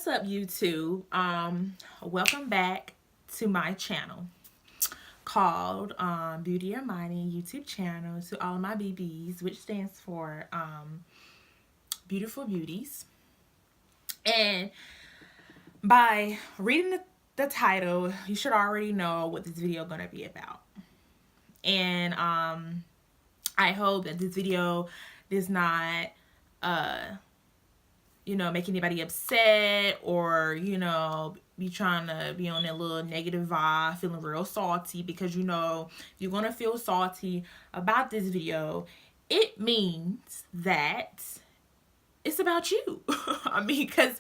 What's up, YouTube? Welcome back to my channel called BeautyEmo'ne YouTube channel, to all of my BBs, which stands for Beautiful Beauties. And by reading the title, you should already know what this video is going to be about. And I hope that this video does not make anybody upset, or be trying to be on that little negative vibe, feeling real salty, because you're gonna feel salty about this video. It means that it's about you. I mean, because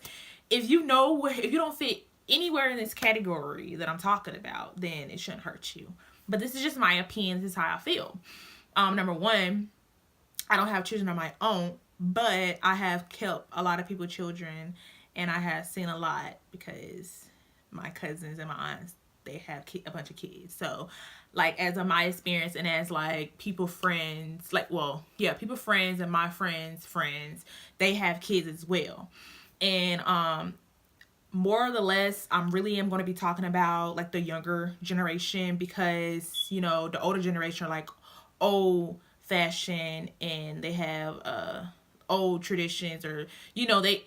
if you don't fit anywhere in this category that I'm talking about, then it shouldn't hurt you. But this is just my opinion. This is how I feel. Number one, I don't have children of my own, but I have kept a lot of people's children, and I have seen a lot because my cousins and my aunts, they have a bunch of kids. So, like, as of my experience, and as like people friends, people friends and my friends, they have kids as well. And more or less, I'm really am going to be talking about like the younger generation, because the older generation are like old fashion, and they have old traditions, or they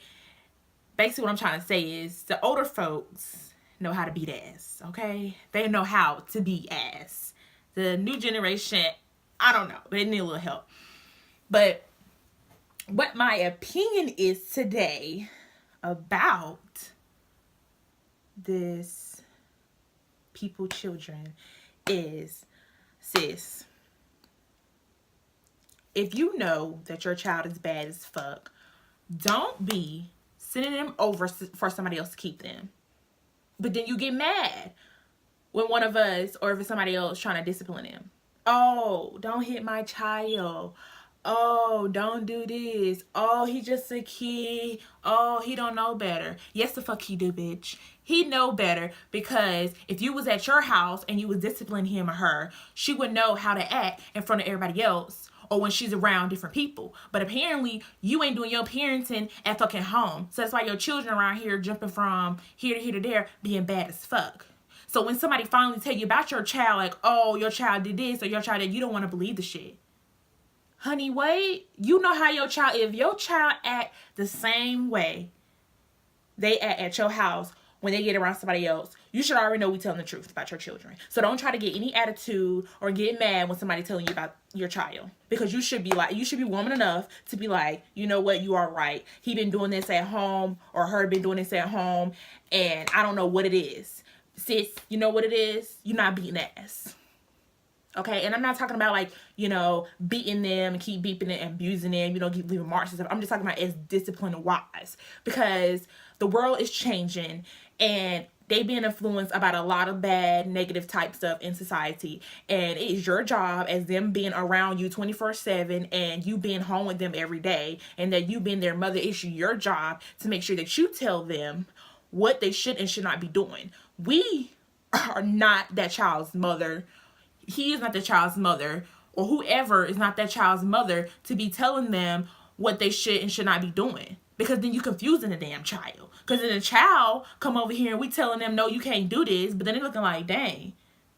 basically, what I'm trying to say is the older folks know how to beat ass. Okay, they know how to beat ass. The new generation, I don't know, they need a little help. But what my opinion is today about this children is, sis, if you know that your child is bad as fuck, don't be sending them over for somebody else to keep them. But then you get mad when one of us, or if it's somebody else, trying to discipline him. Oh, don't hit my child. Oh, don't do this. Oh, he just a kid. Oh, he don't know better. Yes, the fuck he do, bitch. He know better, because if you was at your house and you was disciplining him or her, she would know how to act in front of everybody else, or when she's around different people. But apparently, you ain't doing your parenting at fucking home. So that's why your children around here jumping from here to here to there, being bad as fuck. So when somebody finally tell you about your child, like, oh, your child did this, or your child did, you don't want to believe the shit. Honey, wait. You know how your child, if your child act the same way they act at your house when they get around somebody else, you should already know we telling the truth about your children. So don't try to get any attitude or get mad when somebody telling you about your child, because you should be woman enough to be like, you know what, you are right. He been doing this at home, or her been doing this at home, and I don't know what it is. Sis, you know what it is? You're not beating ass. Okay, and I'm not talking about like, beating them and keep beeping it and abusing them, keep leaving marks and stuff. I'm just talking about as discipline wise, because the world is changing, and they being influenced about a lot of bad, negative type stuff in society. And it is your job, as them being around you 24/7, and you being home with them every day, and that you being their mother, it's your job to make sure that you tell them what they should and should not be doing. We are not that child's mother. He is not the child's mother, or whoever is not that child's mother, to be telling them what they should and should not be doing. Because then you confusing the damn child. Because then the child come over here and we telling them, no, you can't do this. But then they're looking like, dang,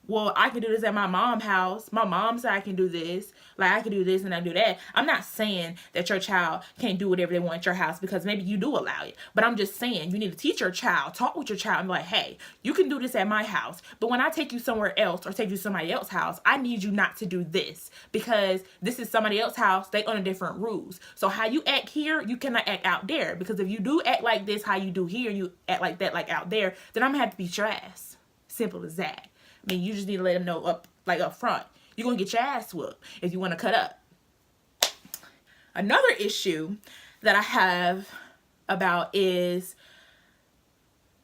well, I can do this at my mom's house. My mom said I can do this. Like, I can do this and I do that. I'm not saying that your child can't do whatever they want at your house, because maybe you do allow it. But I'm just saying you need to teach your child, talk with your child, and be like, hey, you can do this at my house, but when I take you somewhere else or take you to somebody else's house, I need you not to do this, because this is somebody else's house. They under different rules. So how you act here, you cannot act out there. Because if you do act like this, how you do here, you act like that, like out there, then I'm gonna have to beat your ass. Simple as that. I mean, you just need to let them know up front. You're going to get your ass whooped if you want to cut up. Another issue that I have about is,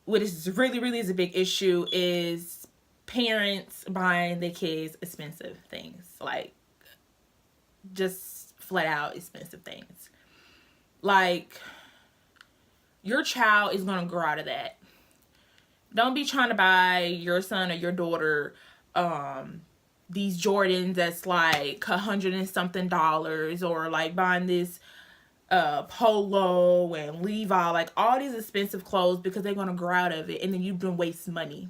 what is really, really is a big issue, is parents buying their kids expensive things. Like, just flat out expensive things. Like, your child is going to grow out of that. Don't be trying to buy your son or your daughter these Jordans that's like $100 and something, or like buying this Polo and Levi, like all these expensive clothes, because they're gonna grow out of it, and then you've been wasting money.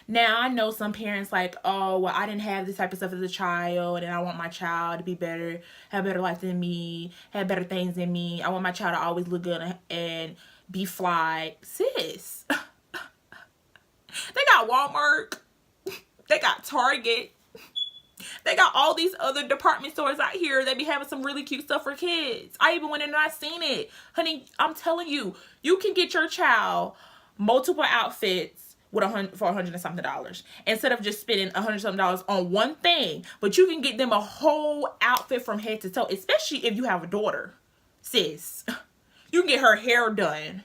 Now I know some parents like, oh well, I didn't have this type of stuff as a child, and I want my child to be better, have better life than me, have better things than me. I want my child to always look good and be fly. Sis, they got Walmart, they got Target, they got all these other department stores out here that be having some really cute stuff for kids. I even went in and I seen it. Honey, I'm telling you, you can get your child multiple outfits with for $100 and something instead of just spending $100 and something on one thing. But you can get them a whole outfit from head to toe, especially if you have a daughter, sis. You can get her hair done.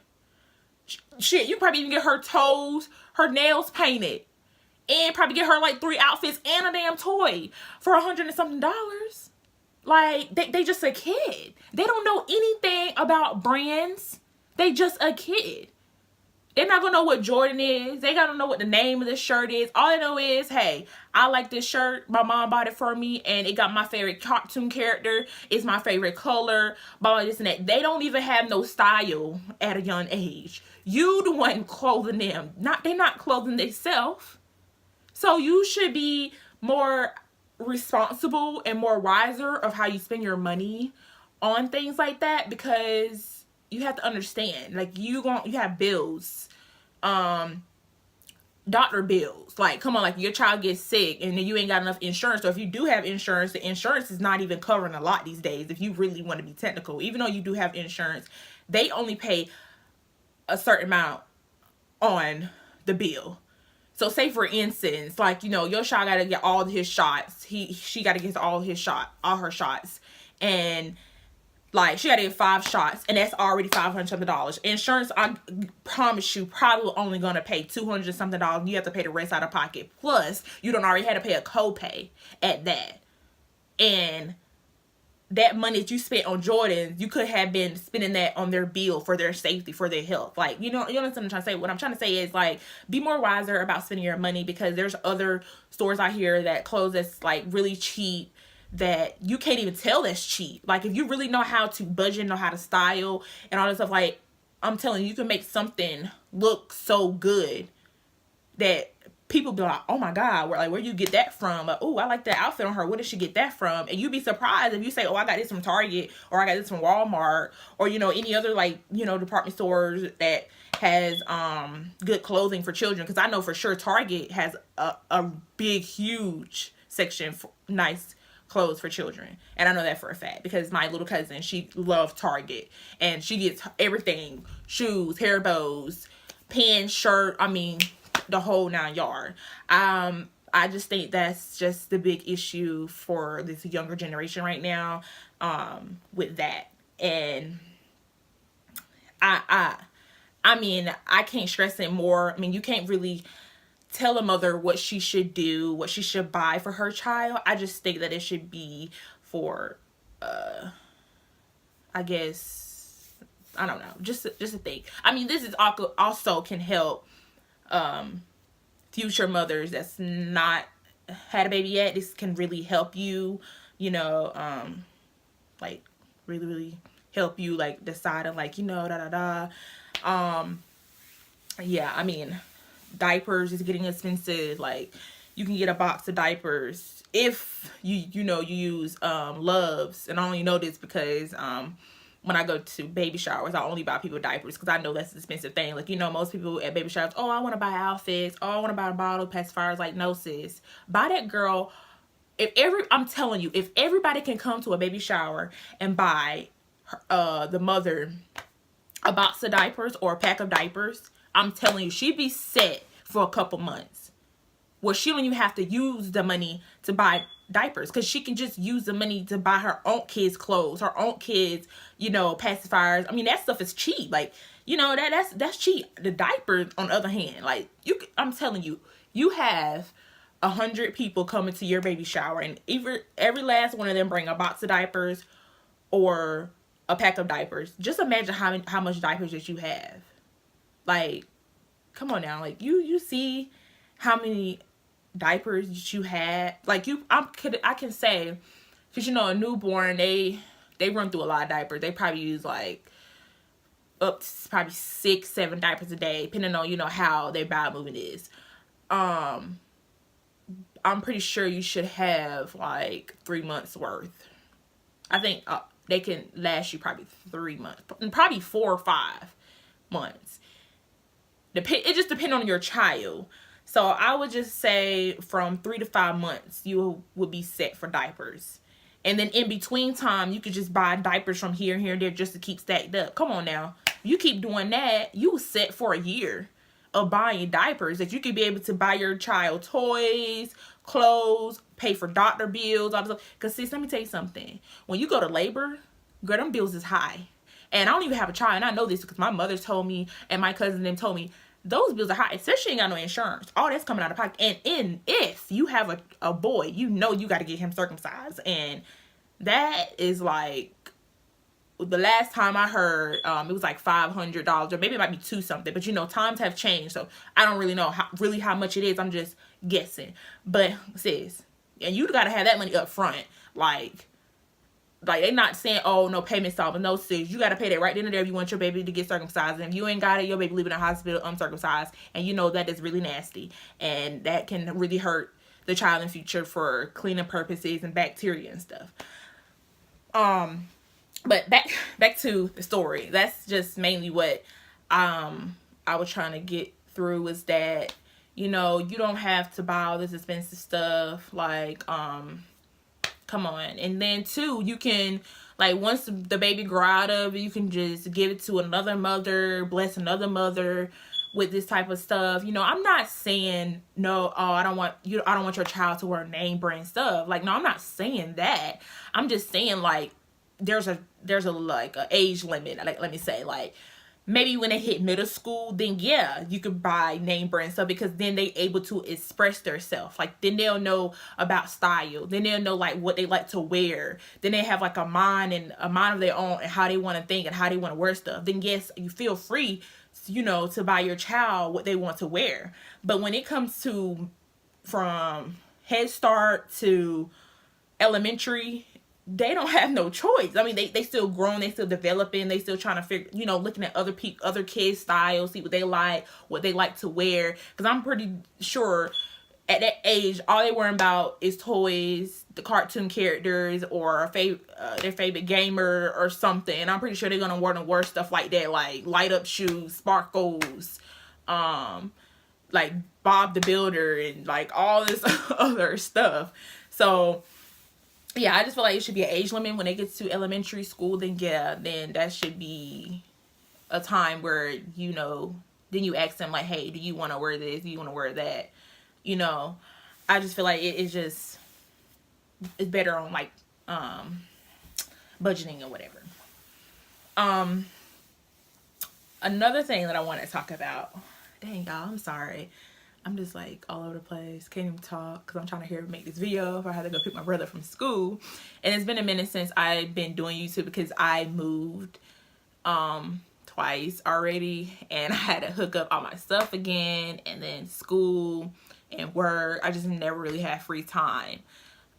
Shit, you probably even get her toes, her nails painted. And probably get her like 3 outfits and a damn toy for $100 and something. Like, they just a kid. They don't know anything about brands. They just a kid. They're not gonna know what Jordan is. They gotta know what the name of this shirt is. All they know is, hey, I like this shirt. My mom bought it for me, and it got my favorite cartoon character. It's my favorite color. Blah, blah, this and that. They don't even have no style at a young age. You the one clothing them. They're not clothing themselves. So you should be more responsible and more wiser of how you spend your money on things like that, because you have to understand, like, you have bills, doctor bills. Like, come on, like, your child gets sick and then you ain't got enough insurance. So if you do have insurance, the insurance is not even covering a lot these days. If you really want to be technical, even though you do have insurance, they only pay a certain amount on the bill. So say for instance, like, you know, your child got to get all his shots. She got to get all her shots. And like, she got to get 5 shots, and that's already $500 something. Insurance, I promise you, probably only going to pay $200 something. You have to pay the rest out of pocket. Plus, you don't already had to pay a copay at that. And that money that you spent on Jordans, you could have been spending that on their bill for their safety, for their health. Like, you know what I'm trying to say? What I'm trying to say is, like, be more wiser about spending your money, because there's other stores out here that clothes that's like really cheap that you can't even tell that's cheap. Like, if you really know how to budget, know how to style and all this stuff, like, I'm telling you, you can make something look so good that people be like, oh my God, where you get that from? Like, oh, I like that outfit on her. Where did she get that from? And you'd be surprised if you say, oh, I got this from Target, or I got this from Walmart, or, you know, any other, like, you know, department stores that has good clothing for children. Because I know for sure Target has a big, huge section for nice clothes for children. And I know that for a fact, because my little cousin, she loves Target, and she gets everything: shoes, hair bows, pants, shirt, I mean, the whole 9 yard. I just think that's just the big issue for this younger generation right now, with that. And I mean, I can't stress it more. I mean, you can't really tell a mother what she should do, what she should buy for her child. I just think that it should be for, I guess, I don't know, just a thing. I mean, this is also can help future mothers that's not had a baby yet. This can really help you, you know, like, really help you, like, decide on, like, you know, yeah, I mean, diapers is getting expensive. Like, you can get a box of diapers if you know you use Loves. And I only know this because when I go to baby showers, I only buy people diapers, because I know that's an expensive thing. Like, you know, most people at baby showers, oh, I want to buy outfits, oh, I want to buy a bottle of pacifiers. Like, no, sis, buy that girl. I'm telling you, if everybody can come to a baby shower and buy the mother a box of diapers or a pack of diapers, I'm telling you, she'd be set for a couple months. Well, she don't even have to use the money to buy diapers, because she can just use the money to buy her own kids' clothes, her own kids, you know, pacifiers. I mean, that stuff is cheap. Like, you know, that's cheap. The diapers, on the other hand, like, I'm telling you, you have 100 people coming to your baby shower, and every last one of them bring a box of diapers or a pack of diapers. Just imagine how much diapers that you have. Like, come on now. Like, you see how many diapers you had. Like, I can say, because, you know, a newborn, they they run through a lot of diapers. They probably use like up to probably 6-7 diapers a day, depending on, you know, how their bowel movement is. I'm pretty sure you should have like 3 months worth. I think they can last you probably 3 months, probably 4 or 5 months. It just depends on your child. So I would just say from 3 to 5 months, you would be set for diapers. And then in between time, you could just buy diapers from here and here and there just to keep stacked up. Come on now. You keep doing that, you set for a year of buying diapers that you could be able to buy your child toys, clothes, pay for doctor bills, all this stuff. Because sis, let me tell you something. When you go to labor, girl, them bills is high. And I don't even have a child, and I know this because my mother told me and my cousin them told me those bills are high, especially ain't got no insurance. All that's coming out of pocket. And if you have a boy, you know you got to get him circumcised. And that is like, the last time I heard, it was like $500, or maybe it might be 2 something. But you know, times have changed, so I don't really know how much it is. I'm just guessing. But sis, and you got to have that money up front. Like they not saying, oh, no payment installment. No, sis, you got to pay that right then and there if you want your baby to get circumcised. And if you ain't got it, your baby leaving the hospital uncircumcised. And you know that is really nasty. And that can really hurt the child in the future for cleaning purposes and bacteria and stuff. But back to the story. That's just mainly what I was trying to get through, is that, you know, you don't have to buy all this expensive stuff. Like, come on. And then too, you can, like, once the baby grow out of it, you can just give it to another mother, bless another mother with this type of stuff. You know, I'm not saying no, oh, I don't want your child to wear name brand stuff. Like, no, I'm not saying that. I'm just saying, like, there's a like a age limit. Like, let me say, like, maybe when they hit middle school, then yeah, you could buy name brand stuff, because then they able to express themselves. Like, then they'll know about style. Then they'll know like what they like to wear. Then they have like a mind of their own, and how they want to think and how they want to wear stuff. Then yes, you feel free, you know, to buy your child what they want to wear. But when it comes to from Head Start to elementary, they don't have no choice. I mean, they still growing, they still developing, they still trying to figure, you know, looking at other kids' styles, see what they like to wear. Because I'm pretty sure at that age, all they worrying about is toys, the cartoon characters, or their favorite gamer or something. And I'm pretty sure they're gonna want to wear stuff like that, like light up shoes, sparkles, like Bob the Builder, and like all this other stuff. So yeah, I just feel like it should be an age limit when they get to elementary school. Then yeah, then that should be a time where, you know, then you ask them like, hey, do you want to wear this? Do you want to wear that? You know, I just feel like it's better on like budgeting or whatever. Another thing that I want to talk about. Dang, y'all, I'm sorry. I'm just like all over the place. Can't even talk because I'm trying to make this video. If I had to go pick my brother from school. And it's been a minute since I've been doing YouTube because I moved twice already. And I had to hook up all my stuff again. And then school and work. I just never really had free time.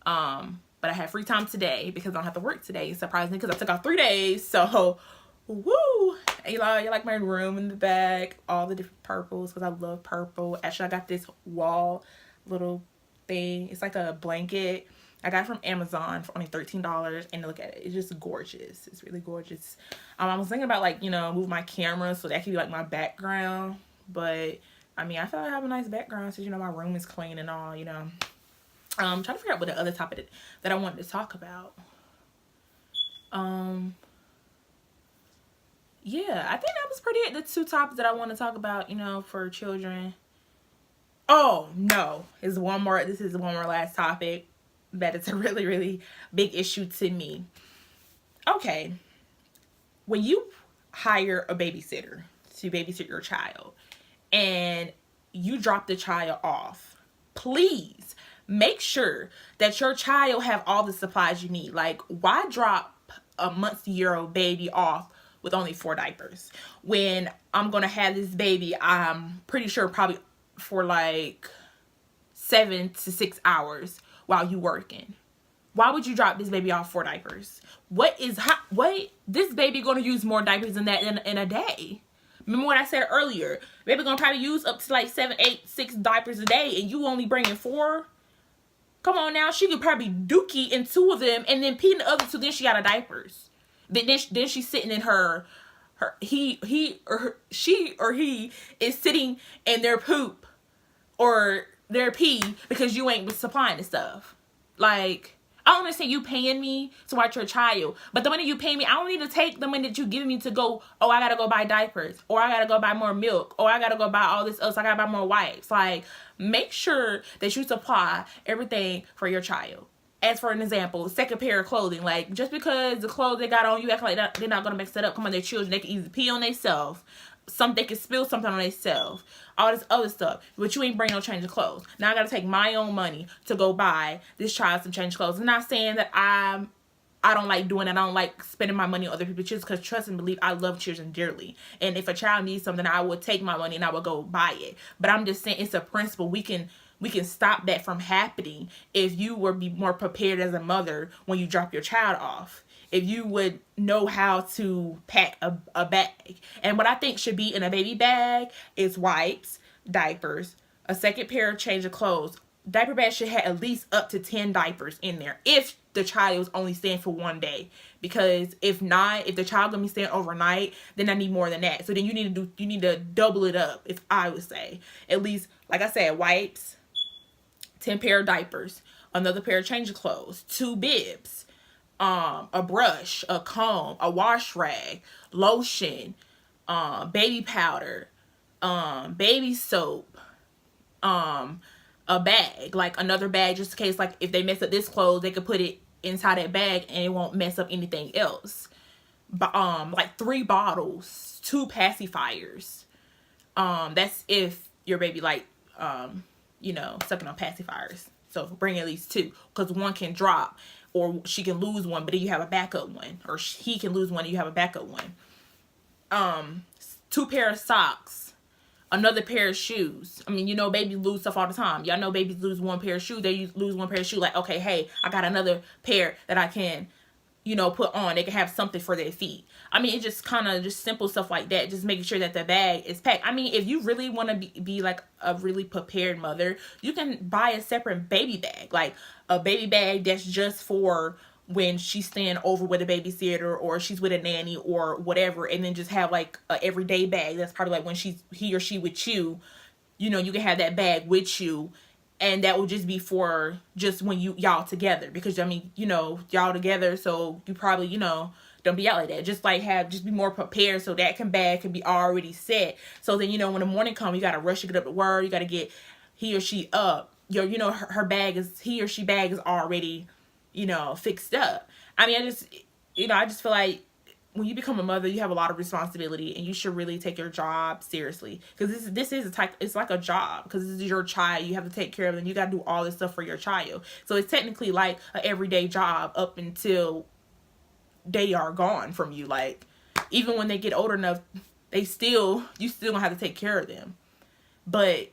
But I had free time today because I don't have to work today. Surprisingly, because I took off 3 days. So woo! You like my room in the back, all the different purples, because I love purple. Actually, I got this wall little thing. It's like a blanket. I got it from Amazon for only $13, and look at it. It's just gorgeous. It's really gorgeous. I was thinking about, like, you know, move my camera so that could be like my background. But I mean, I feel like I have a nice background since, you know, my room is clean and all, you know. I'm trying to figure out what the other topic that I wanted to talk about. Yeah, I think that was pretty the 2 topics that I want to talk about, you know, for children. Oh, no. This is one more last topic that it's a really, really big issue to me. Okay. When you hire a babysitter to babysit your child and you drop the child off, please make sure that your child have all the supplies you need. Like, why drop a month-to-year-old baby off with only 4 diapers when I'm gonna have this baby, I'm pretty sure probably for like 7 to 6 hours while you working? Why would you drop this baby off for diapers? What this baby gonna use more diapers than that in a day? Remember what I said earlier? Baby gonna probably use up to like 7, 8, 6 diapers a day, and you only bringing 4. Come on now, she could probably dookie in 2 of them, and then pee in the other 2. Then she got a diapers. Then she's sitting in she or he is sitting in their poop or their pee because you ain't supplying the stuff. Like, I don't understand you paying me to watch your child, but the money you pay me, I don't need to take the money that you give me to go, oh, I gotta go buy diapers, or I gotta go buy more milk, or I gotta go buy all this else, I gotta buy more wipes. Like, make sure that you supply everything for your child. As for an example, second pair of clothing, like, just because the clothes they got on, you act like they're not gonna mix it up. Come on, they're children, they can either pee on themselves, they can spill something on themselves, all this other stuff, but you ain't bring no change of clothes. Now I gotta take my own money to go buy this child some change of clothes. I'm not saying that I don't like doing it. I don't like spending my money on other people's children, because trust and believe, I love children dearly. And if a child needs something, I would take my money and I would go buy it. But I'm just saying, it's a principle. We can stop that from happening if you would be more prepared as a mother when you drop your child off. If you would know how to pack a bag. And what I think should be in a baby bag is wipes, diapers, a second pair of change of clothes. Diaper bag should have at least up to 10 diapers in there if the child is only staying for 1 day. Because if not, if the child gonna be staying overnight, then I need more than that. So then you need to double it up, if I would say. At least, like I said, wipes, 10 pair of diapers, another pair of change of clothes, 2 bibs, a brush, a comb, a wash rag, lotion, baby powder, baby soap, a bag, like another bag, just in case, like if they mess up this clothes, they could put it inside that bag and it won't mess up anything else. But like 3 bottles, 2 pacifiers. That's if your baby like sucking on pacifiers. So bring at least 2, because 1 can drop, or she can lose 1, but then you have a backup one, or he can lose 1 and you have a backup one. 2 pair of socks, another pair of shoes. I mean, babies lose stuff all the time. Y'all know babies lose 1 pair of shoes. They lose 1 pair of shoes. Like, okay, hey, I got another pair that I can, put on. They can have something for their feet. I mean, it's just kind of just simple stuff like that. Just making sure that the bag is packed. I mean, if you really want to be like a really prepared mother, you can buy a separate baby bag. Like a baby bag that's just for when she's staying over with a babysitter, or she's with a nanny or whatever. And then just have like a everyday bag. That's probably like when he or she with you, you can have that bag with you. And that will just be for just when y'all together. Because, I mean, y'all together. So you probably, don't be out like that. Just be more prepared, so that bag can be already set. So then, when the morning comes, you got to rush to get up to work. You got to get he or she up. Her bag he or she bag is already, fixed up. I mean, I just feel like when you become a mother, you have a lot of responsibility, and you should really take your job seriously, because this is it's like a job, because this is your child. You have to take care of them. You got to do all this stuff for your child. So it's technically like an everyday job up until they are gone from you. Like, even when they get older enough, you still gonna have to take care of them. But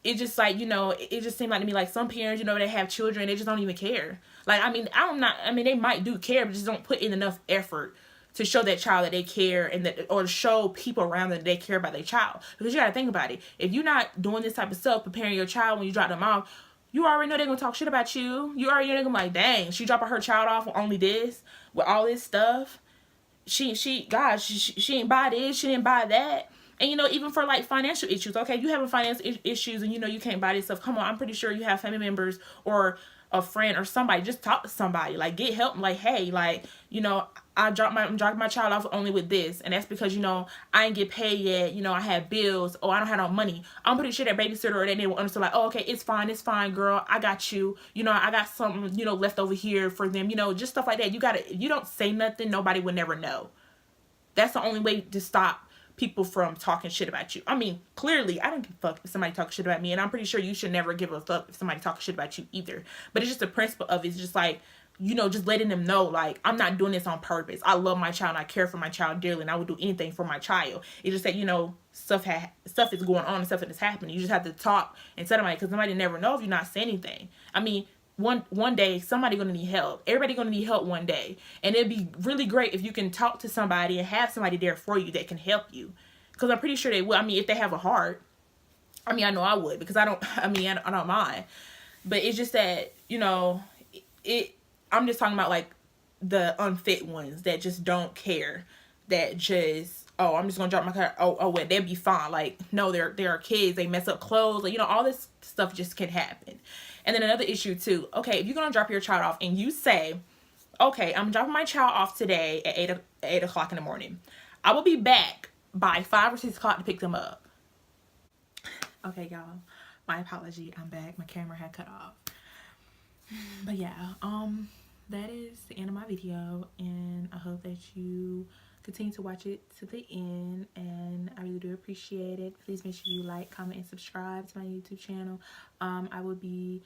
it just like, it just seemed like to me like some parents, they have children, they just don't even care. Like, I mean, they might do care, but just don't put in enough effort to show that child that they care, or to show people around them that they care about their child. Because you gotta think about it. If you're not doing this type of stuff, preparing your child when you drop them off, you already know they're gonna talk shit about you. You already know they're gonna be like, dang, she dropping her child off with only this, with all this stuff. She ain't buy this, she didn't buy that. And, even for, like, financial issues. Okay, you having financial issues and, you can't buy this stuff. Come on, I'm pretty sure you have family members or a friend or somebody. Just talk to somebody. Like, get help. Like, hey, like, I'm dropping my child off only with this. And that's because, I ain't get paid yet. I have bills. Oh, I don't have no money. I'm pretty sure that babysitter or that they will understand, like, oh, okay, it's fine, girl. I got you. I got something, left over here for them. Just stuff like that. If you don't say nothing, nobody will never know. That's the only way to stop people from talking shit about you. I mean, clearly, I don't give a fuck if somebody talks shit about me, and I'm pretty sure you should never give a fuck if somebody talks shit about you either. But it's just the principle of it. It's just like, just letting them know, like, I'm not doing this on purpose. I love my child, and I care for my child dearly, and I would do anything for my child. It's just that, stuff is going on and stuff that is happening. You just have to talk and tell somebody, because somebody never know if you're not saying anything. I mean, one day somebody gonna need help. Everybody gonna need help one day, and it'd be really great if you can talk to somebody and have somebody there for you that can help you, because I'm pretty sure they will. I mean, if they have a heart. I mean, I know I would, because I don't. I mean, I don't mind, but it's just that, you know, it. I'm just talking about like the unfit ones that just don't care, that just, oh, I'm just gonna drop my car. Oh, well, they'll be fine. Like, no, they're kids. They mess up clothes. Like, you know, all this stuff just can happen. And then another issue too. Okay, if you're gonna drop your child off and you say, okay, I'm dropping my child off today at 8 o'clock in the morning. I will be back by 5 or 6 o'clock to pick them up. Okay, y'all, my apology. I'm back. My camera had cut off. But yeah, that is the end of my video, and I hope that you continue to watch it to the end, and I really do appreciate it. Please make sure you like, comment, and subscribe to my YouTube channel. I will be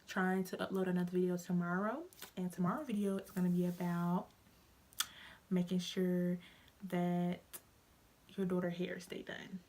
trying to upload another video tomorrow, and tomorrow's video is going to be about making sure that your daughter's hair stay done.